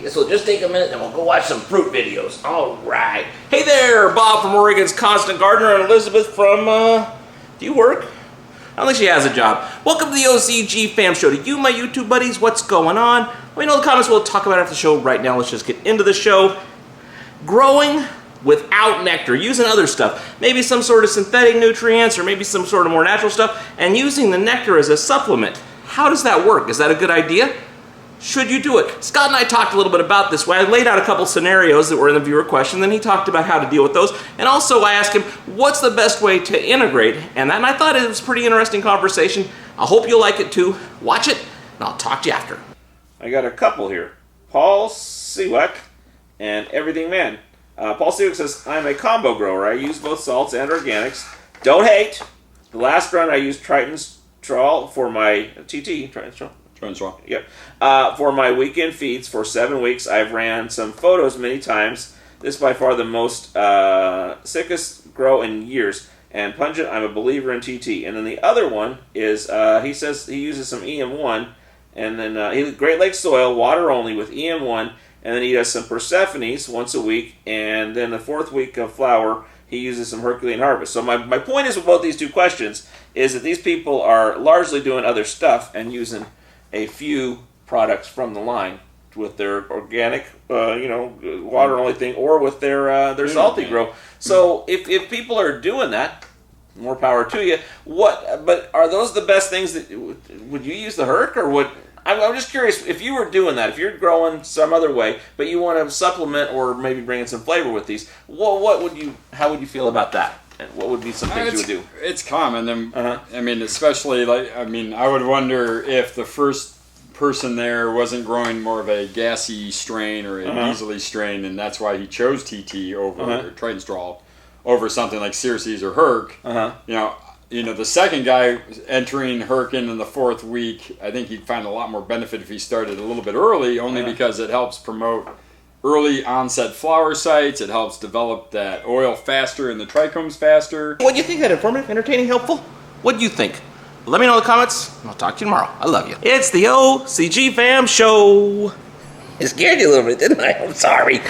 Okay, so just take a minute and we'll go watch some fruit videos. All right. Hey there, Bob from Oregon's Constant Gardener and Elizabeth from, do you work? I don't think she has a job. Welcome to the OCGFAM show. To you, my YouTube buddies, what's going on? Let me know in the comments. We'll talk about it after the show. Right now, let's just get into the show. Growing without nectar, using other stuff. Maybe some sort of synthetic nutrients or maybe some sort of more natural stuff, and using the nectar as a supplement. How does that work? Is that a good idea? Should you do it? Scott and I talked a little bit about this. I laid out a couple scenarios that were in the viewer question, then he talked about how to deal with those, and also I asked him what's the best way to integrate, and I thought it was a pretty interesting conversation. I hope you'll like it too. Watch it, and I'll talk to you after. I got a couple here. Paul Seawack and Everything Man. Paul Seawack says, I'm a combo grower. I use both salts and organics. Don't hate. The last run I used Triton's Trawl for my TT. Triton's Trawl? Yep. For my weekend feeds for 7 weeks, I've ran some photos many times. This is by far the most sickest grow in years. And pungent, I'm a believer in TT. And then the other one is, he says he uses some EM1. And then Great Lakes soil, water only with EM1. And then he does some Persephones once a week. And then the 4th week of flower, he uses some Herculean Harvest. So my point is with both these two questions is that these people are largely doing other stuff and using a few products from the line with their organic, water only thing, or with their salty grow. So if people are doing that, more power to you. But are those the best things that would you use the Herc or would? I'm just curious if you were doing that, if you're growing some other way, but you want to supplement or maybe bring in some flavor with these. How would you feel about that? And what would be some things you would do? It's common. I mean, especially I would wonder if the first person there wasn't growing more of a gassy strain or an easily strain, and that's why he chose TT over Triton's Trawl over something like Circes or Herc. The second guy entering Herc in the 4th week, I think he'd find a lot more benefit if he started a little bit early, only because it helps promote early onset flower sites. It helps develop that oil faster and the trichomes faster. What do you think? That informative, entertaining, helpful? What do you think? Let me know in the comments. I'll talk to you tomorrow. I love you. It's the OCGFAM show. I scared you a little bit, didn't I? I'm sorry.